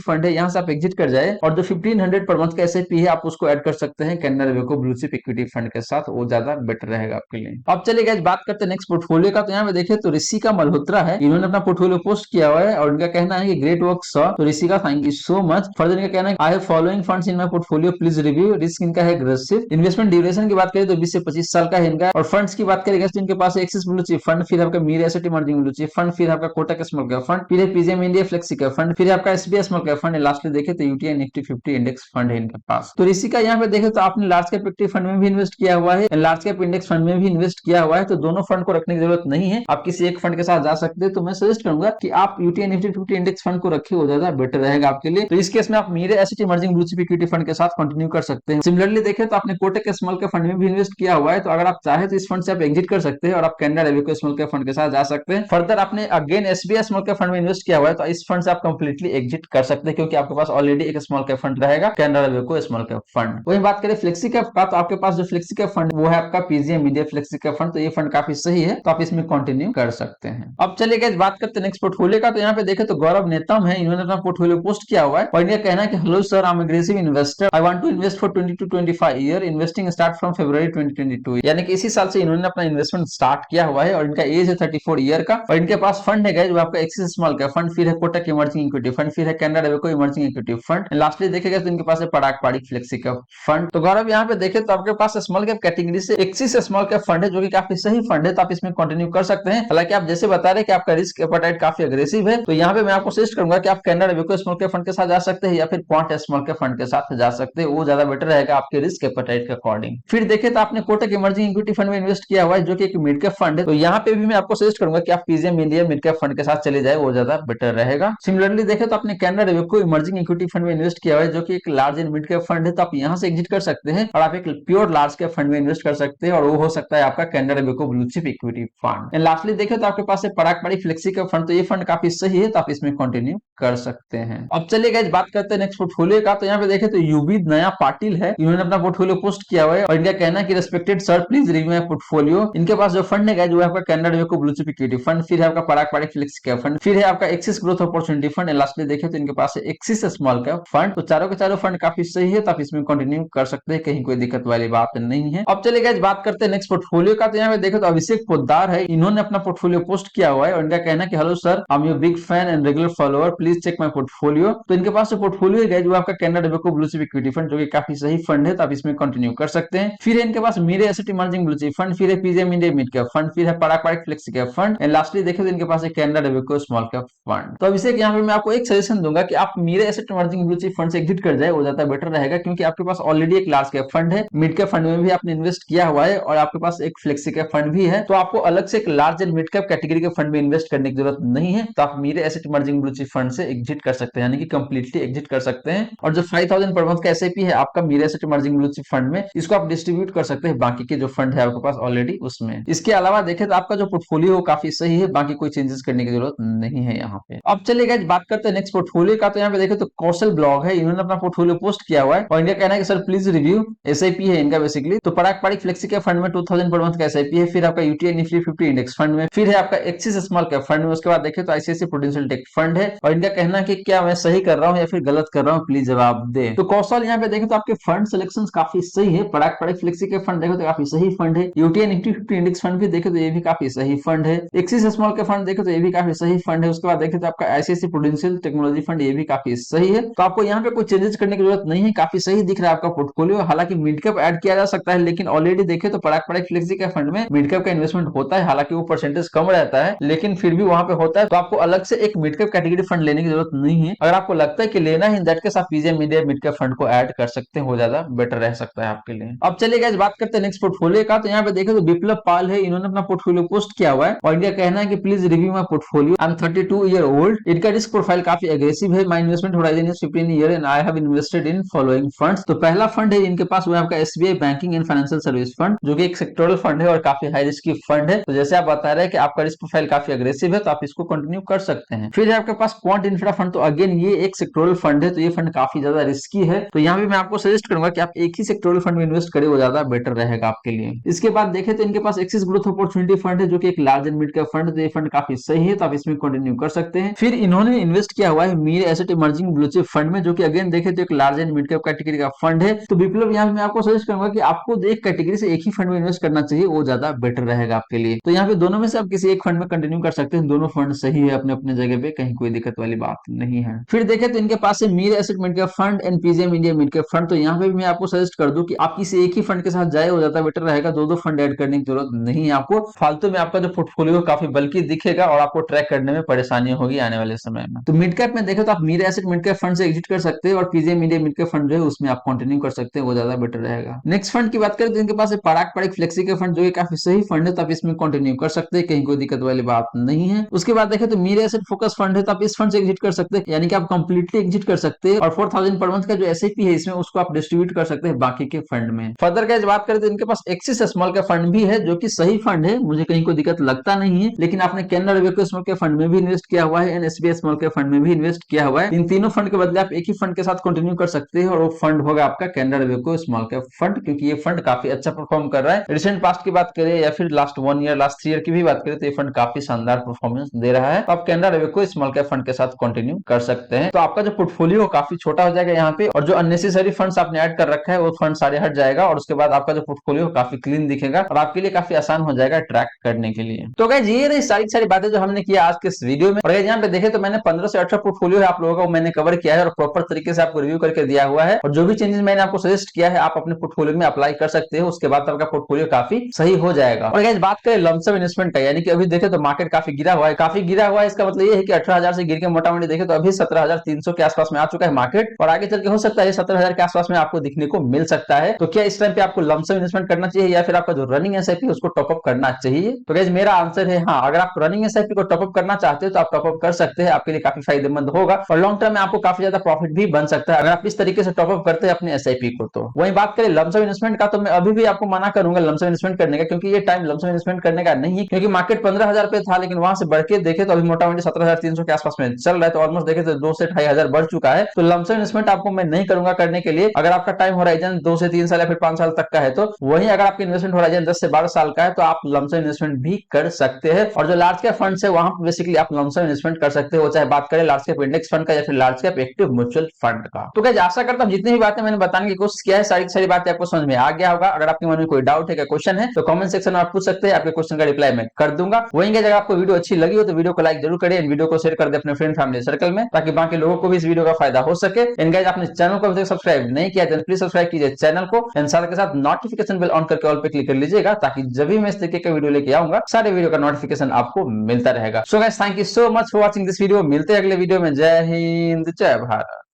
फंड है यहाँ से आप एग्जिट कर जाए और जो 1500 पर मंथ का एसआईपी है आप उसको ऐड कर सकते हैं कैनरा वेको ब्लू चिप इक्विटी फंड के साथ, वो ज्यादा बेटर रहेगा आपके लिए। अब चलिए गाइस बात करते हैं नेक्स्ट पोर्टफोलियो का। तो यहाँ पे देखिए तो ऋषिका मल्होत्रा है, इन्होंने अपना पोर्टफोलियो पोस्ट किया हुआ है और इनका कहना है कि ग्रेट वर्क सर, तो Rishika thank you so much. Further इनका कहना है I have following funds in my portfolio, please review. Risk इनका है एग्रेसिव। इन्वेस्टमेंट ड्यूरेशन की बात करें तो 20 से 25 साल का है इनका, और फंड्स की बात करेंगे तो इनके पास एक्सिस ब्लू चिप फंड, फिर आपका Mir asset emerging blue chip fund, फिर आपका कोटक स्मॉल कैप फंड, फिर PGM India flexi cap fund, फिर आपका SBI small cap fund, lastly देखे तो यूटीआई निफ्टी 50 इंडेक्स फंड है इनके पास। तो ऋषिका यहाँ पे देखे तो आपने लार्ज कैप इक्विटी फंड में भी इन्वेस्ट किया हुआ है, लार्ज कैप इंडेक्स फंड में भी इन्वेस्ट किया हुआ है, तो दोनों फंड को रखने की जरूरत नहीं है, आप किसी एक फंड के साथ जा सकते हैं। तो मैं सजेस्ट करूंगा कि आप यूटीआई निफ्टी 50 इंडेक्स फंड को रखिए, वो ज्यादा बेटर रहेगा आपके लिए। तो इस केस में आप Mirae asset emerging blue chip equity fund के साथ कंटिन्यू कर सकते हैं। सिमिलरली देखें तो आपने कोटक के स्मॉल कैप फंड में भी इन्वेस्ट किया हुआ है, तो अगर आप चाहे तो इस फंड से आप एग्जिट कर सकते हैं और आप Canara Robeco small cap fund के साथ जा सकते हैं। फर्दर आपने again SBI small cap fund में इन्वेस्ट किया हुआ है, तो इस फंड से आप कंप्लीटली एग्जिट कर सकते हैं, क्योंकि आपके पास ऑलरेडी एक स्मॉल कैप फंड रहेगा Canara Robeco small cap fund. वही बात करें फ्लेक्सी कैप का, तो आपके पास जो फ्लेक्सी कैप फंड वो है आपका PGM India flexi cap fund, तो ये फंड काफी सही है, तो आप इसमें कंटिन्यू कर सकते हैं। अब चलिए गाइस बात करते हैं नेक्स्ट पोर्टफोलियो का। तो यहाँ पे देखें तो गौरव नेतम है, इन्होंने अपना पोर्टफोलियो पोस्ट किया हुआ है और इनका कहना है कि hello sir, I am aggressive investor, I want to invest for 20 to 25 year, investing start from February 2022, यानी कि इसी साल से इन्होंने अपना इन्वेस्टमेंट स्टार्ट किया हुआ है और इनका एज है 34 ईयर का, और इनके पास फंड है गाइस वो आपका एक्सिस स्मॉल कैप फंड, फिर है कोटक इमर्जिंग इक्विटी फंड, फिर है Canara Robeco emerging equity fund, lastly देखेगा तो इनके पास है Parag Parikh flexi cap fund. तो गौरव यहाँ पे देखे तो आपके पास स्मॉल कैप कैटेगरी से एक्सिस स्मॉल कैप फंड है जो कि काफी सही फंड है, तो आप इसमें कंटिन्यू कर सकते हैं। हालांकि आप जैसे बता रहे कि आपका रिस्क एपेटाइट काफी अग्रेसिव है, तो यहाँ पे मैं आपको सजेस्ट करूंगा कि आप Canara Robeco small cap fund के साथ जा सकते हैं या फिर क्वांट स्मॉल कैप फंड के साथ जा सकते हैं, वो ज्यादा बेटर रहेगा आपके रिस्क एपेटाइट के अकॉर्डिंग। फिर देखे तो आपने कोटक इमर्जिंग इक्विटी फंड में इन्वेस्ट किया हुआ है जो कि एक मिड कैप फंड है, तो यहाँ पे भी मैं आपको सजेस्ट करूंगा कि आप PGM India mid cap fund के साथ चले जाए, वो ज्यादा बेटर रहेगा। सिमिलरली देखे तो आपने Canara Robeco emerging equity fund में इन्वेस्ट किया हुआ है जो कि एक large and mid cap fund है, तो आप यहाँ से एग्जिट कर सकते हैं और आप एक प्योर लार्ज कैप फंड में इन्वेस्ट कर सकते हैं, और वो हो सकता है आपका Canara Robeco blue chip equity fund. And lastly देखे तो आपके पास है Parag Parikh flexi cap fund, तो ये फंड काफी सही है, तो आप इसमें कंटिन्यू कर सकते हैं। अब चलिए गाइस बात करते हैं नेक्स्ट पोर्टफोलियो का। तो यहाँ पे देखे तो यूबी नया पाटिल है, इन्होंने अपना पोर्टफोलियो पोस्ट किया हुआ है और इनका कहना है कि respected sir please review my portfolio. इनके पास जो फंड है गाइस वो आपका Canara Robeco blue chip equity fund, फिर है आपका Parag Parikh flexi cap fund, फिर है आपका Axis growth opportunity fund, and lastly देखे तो इनके पास है एक्सिस स्मॉल कैप फंड। तो चारों के चारों फंड काफी सही है, तो आप इसमें कंटिन्यू कर सकते हैं, कहीं कोई दिक्कत वाली बात नहीं है। अब चलिए गाइस बात करते हैं नेक्स्ट पोर्टफोलियो का। तो यहाँ पे देखो तो अभिषेक पोद्दार है, इन्होंने अपना पोर्टफोलियो पोस्ट किया हुआ है और इनका कहना है कि hello sir, I am your big fan and regular follower, please check my portfolio. तो इनके पास जो पोर्टफोलियो है वो आपका Canara Robeco blue chip equity fund जो कि काफी सही फंड है, तो आप इसमें कंटिन्यू कर सकते हैं। फिर है इनके पास Mirae asset emerging blue chip fund, फिर है PGIM India mid cap fund, फिर है Parag Parikh flexi cap fund, and lastly देखें तो इनके पास है Canara Robeco small cap fund. तो अभिषेक यहाँ पे मैं आपको एक सजेशन दूंगा कि आप Mirae asset emerging blue chip fund से एग्जिट कर जाए, वो ज्यादा बेटर रहेगा, क्योंकि आपके पास ऑलरेडी एक लार्ज कैप फंड है, मिड कैप फंड में भी आपने इन्वेस्ट किया हुआ है और आपके पास एक फ्लेक्सी कैप फंड भी है, तो आपको अलग से एक large and mid cap category के फंड में इन्वेस्ट करने की जरूरत नहीं है, तो आप Mirae asset emerging blue chip fund से एग्जिट कर सकते हैं, यानी कि कंप्लीटली एग्जिट कर सकते हैं। और जो 5000 पर मंथ का एसआईपी है आपका Mirae asset emerging blue chip fund में, इसको आप डिस्ट्रीब्यूट कर सकते हैं बाकी के जो फंड है आपके पास ऑलरेडी उसमें। इसके अलावा देखें तो आपका जो पोर्टफोलियो हो काफी सही है, बाकी कोई चेंजेस करने की जरूरत नहीं है यहाँ पे। अब चलिए गाइस बात करते हैं नेक्स्ट पोर्टफोलियो का। तो यहाँ पे देखें तो कौशल ब्लॉग है, इन्होंने अपना पोर्टफोलियो पोस्ट किया हुआ है और इनका कहना है कि सर प्लीज रिव्यू, एसआईपी है इनका बेसिकली। तो पराग पारिक फ्लेक्सी कैप फंड में 2000 पर मंथ का एसआईपी है, फिर आपका यूटीआई निफ्टी 50 इंडेक्स फंड में, फिर है आपका एक्सिस स्मॉल कैप फंड में, उसके बाद देखें तो आईसीआईसीआई प्रूडेंशियल टेक फंड है, और इनका कहना है कि क्या मैं सही कर रहा हूँ या फिर गलत कर रहा हूँ, प्लीज जवाब दे। तो कौशल यहाँ पे देखें तो आपके फंड सिलेक्शन काफी सही है, Parag Parikh flexi cap fund देखो तो काफी सही फंड है, यूटीआई निफ्टी 50 इंडेक्स फंड भी देखे तो ये भी काफी सही फंड है, एक्सिस स्मॉल कैप फंड देखे तो ये भी काफी सही फंड है, उसके बाद देखे तो आपका आईसीआईसीआई प्रूडेंशियल टेक्नोलॉजी फंड ये भी काफी सही है। तो आपको यहाँ पे कोई चेंजेस करने की जरूरत नहीं है, काफी सही दिख रहा है आपका पोर्टफोलियो। हालांकि मिड कैप ऐड किया जा सकता है, लेकिन ऑलरेडी देखे तो पराग पारिक फ्लेक्सी कैप फंड में मिड कैप का इन्वेस्टमेंट होता है, हालांकि वो परसेंटेज कम रहता है लेकिन फिर भी वहां पे होता है, तो आपको अलग से एक मिड कैप कैटेगरी फंड लेने की जरूरत नहीं है। अगर आपको लगता है कि लेना है इन दैट केस आप PGM India mid cap fund को ऐड कर सकते हैं, वो ज्यादा बेटर रह सकता है आपके लिए। अब चलिए गाइस बात करते हैं नेक्स्ट पोर्टफोलियो का। तो यहाँ पे देखें तो बिप्लब पाल है, इन्होंने अपना पोर्टफोलियो पोस्ट किया हुआ है और इनका कहना है कि please review my portfolio, I M 32 year old, इनका रिस्क प्रोफाइल काफी एग्रेसिव है, my investment horizon is 15 year and I have invested in following funds. तो पहला फंड है इनके पास वो है आपका SBI banking and financial service fund, जो कि एक सेक्टोरल फंड है और काफी हाई रिस्क की फंड है। तो जैसे आप बता रहे हैं कि आपका रिस्क प्रोफाइल काफी अग्रेसिव है, तो आप इसको कंटिन्यू कर सकते हैं। फिर है आपके पास क्वांट इंफ्रा फंड, तो अगेन ये एक सेक्टोरल फंड है, तो ये फंड काफी ज्यादा रिस्की है। तो यहाँ भी मैं आपको सजेस्ट करूंगा कि आप एक ही सेक्टोरल फंड में इन्वेस्ट करें, वो ज्यादा बेटर रहेगा आपके लिए। इसके बाद देखें तो इनके पास एक्सिस ग्रोथ अपॉर्चुनिटी फंड है, जो कि एक large and mid cap fund है, तो ये फंड काफी सही है, तो आप इसमें कंटिन्यू कर सकते हैं। फिर इन्होंने इन्वेस्ट किया हुआ है Mir asset emerging blue chip fund में, जो कि अगेन देखें तो एक large and mid cap category का फंड है। तो विप्लव यहाँ मैं आपको सजेस्ट करूंगा कि आपको एक कैटेगरी से एक ही फंड में इन्वेस्ट करना चाहिए, वो ज्यादा बेटर रहेगा आपके लिए। तो यहाँ पे दोनों में से आप किसी एक फंड में कंटिन्यू कर सकते हैं, दोनों फंड सही है अपने अपने जगह पे, कहीं कोई दिक्कत वाली बात नहीं है। फिर देखें तो इनके पास है Mir asset mid cap fund and PGM India mid cap fund. तो यहाँ पे भी मैं आपको सजेस्ट कर दूं कि आप किसी एक ही फंड के साथ जाए, वो ज्यादा बेटर रहेगा, दो दो फंड ऐड करने की जरूरत नहीं है आपको। फालतू में आपका जो पोर्टफोलियो काफी बल्कि दिखेगा और आपको ट्रैक करने में परेशानी होगी आने वाले समय में। तो मिड कैप में देखें तो आप Mir asset mid cap fund से एग्जिट कर सकते हैं और PGM India mid cap fund जो है उसमें आप कंटिन्यू कर सकते हैं, वो ज्यादा बेटर रहेगा। नेक्स्ट फंड की बात करें तो इनके पास पराग पराग फ्लेक्सी के फंड, जो कि काफी सही फंड है, तो आप इसमें कंटिन्यू कर सकते हैं, कहीं कोई दिक्कत वाली बात नहीं है। उसके बाद देखें तो मीर एसेट फोकस फंड है, तो आप इस फंड से एग्जिट कर सकते हैं, यानी कि आप कंप्लीटली एग्जिट कर सकते हैं और 4000 पर मंथ का जो एसआईपी है इसमें उसको आप डिस्ट्रीब्यूट कर सकते हैं बाकी के फंड में। फर्दर का बात करें तो इनके पास एक्सिस स्मॉल का फंड भी है, जो कि सही फंड है, मुझे कहीं कोई दिक्कत लगता नहीं है। लेकिन आपने कैनरा रोबेको स्मॉल के फंड में भी इन्वेस्ट किया हुआ है एंड एसबीआई स्मॉल के फंड में भी इन्वेस्ट किया हुआ है। इन तीनों फंड के बदले आप एक ही फंड के साथ कंटिन्यू कर सकते हैं और वो फंड होगा आपका Canara Robeco small cap fund, क्योंकि ये फंड काफी अच्छा परफॉर्म कर रहा है। रिसेंट पास्ट की बात करें या फिर लास्ट 1 ईयर लास्ट 3 ईयर की भी बात करें तो ये फंड काफी शानदार परफॉर्मेंस दे रहा है। तो आप Canara Robeco small cap fund के साथ कंटिन्यू कर सकते हैं। तो आपका जो पोर्टफोलियो काफी छोटा हो जाएगा यहाँ पे, और जो अननेसेसरी फंड्स आपने ऐड कर रखा है वो फंड सारे हट जाएगा और उसके बाद आपका जो पोर्टफोलियो काफी क्लीन दिखेगा और आपके लिए काफी आसान हो जाएगा ट्रैक करने के लिए। तो गाइस ये रही सारी सारी बातें जो हमने किया आज के इस वीडियो में। और यहाँ पे देखे तो मैंने 15 से 18 पोर्टफोलियो है आप लोगों को मैंने कवर किया है और प्रॉपर तरीके से आपको रिव्यू करके दिया हुआ है, और जो भी चेंजेस मैंने आपको सजेस्ट किया है आप अपने पोर्टफोलियो में अप्लाई कर सकते हो, उसके बाद आपका पोर्टफोलियो काफी सही हो जाएगा। और गाइस बात करें लमसम इन्वेस्टमेंट का, यानी कि अभी देखे तो मार्केट काफी गिरा हुआ है, काफी गिरा हुआ है, इसका मतलब ये है कि 18,000 से गिर के मोटा मोटी देखे तो अभी 17,300 के आसपास में आ चुका है मार्केट, और आगे चल के हो सकता है 17,000 के आसपास में आपको दिखने को मिल सकता है। तो क्या इस टाइम पे आपको लमसम इन्वेस्टमेंट करना चाहिए या फिर आपका जो रनिंग एसआईपी उसको टॉपअप करना चाहिए? तो गाइस मेरा आंसर है हाँ, अगर आप रनिंग एसआईपी को टॉपअप करना चाहते हो तो आप टॉपअप कर सकते हैं, आपके लिए काफी फायदेमंद होगा और लॉन्ग टर्म में आपको काफी ज्यादा प्रॉफिट भी बन सकता है अगर आप इस तरीके से टॉपअप करते हैं अपने एसआईपी को। तो वही बात करें लमसम इन्वेस्टमेंट का, तो मैं अभी भी आपको मना करूंगा लमसम इन्वेस्टमेंट करने का, क्योंकि ये टाइम लमसम इन्वेस्टमेंट करने का नहीं है, क्योंकि मार्केट 15,000 पे था लेकिन वहां से बढ़ के देखे तो अभी मोटा मोटी 17,300 के आसपास में चल रहा है, तो ऑलमोस्ट देखे तो 2 से 2,500 बढ़ चुका है। तो लमसम इन्वेस्टमेंट आपको मैं नहीं करूंगा करने के लिए। अगर आपका टाइम होराइजन 2 से 3 साल या फिर 5 साल तक का है, तो वहीं अगर आपकी इन्वेस्टमेंट होराइजन 10 से 12 साल का है तो आप लमसम इन्वेस्टमेंट भी कर सकते हैं। और जो लार्ज कैप फंड है वहां बेसिकली आप लमसम इन्वेस्टमेंट कर सकते हो, चाहे बात करें लार्ज कैप इंडेक्स फंड का या फिर large cap active mutual fund का। तो गाइस आशा करता हूं जितनी भी बातें मैंने बताने की कोशिश किया है सारी सारी बातें आपको समझ में आ गया होगा। अगर आपके मन में कोई डाउट है या क्वेश्चन है तो कमेंट सेक्शन में आप पूछ सकते हैं, आपके क्वेश्चन का रिप्लाई मैं कर दूंगा। वहीं अगर आपको वीडियो अच्छी लगी हो तो वीडियो को लाइक जरूर करें, वीडियो को शेयर कर दे अपने फ्रेंड फैमिली सर्कल में, ताकि बाकी लोगों को भी इस वीडियो का फायदा हो सके। एंड गाइस आपने चैनल को अभी तक सब्सक्राइब नहीं किया तो प्लीज सब्सक्राइब कीजिए चैनल को एंड साथ के साथ नोटिफिकेशन बेल ऑन करके ऑल पे क्लिक कर लीजिएगा, ताकि जब भी मैं इस तरीके का वीडियो लेके आऊंगा सारे वीडियो का नोटिफिकेशन आपको मिलता रहेगा। So guys thank you so much for watching this video, मिलते हैं अगले वीडियो में। जय हिंद जय भारत।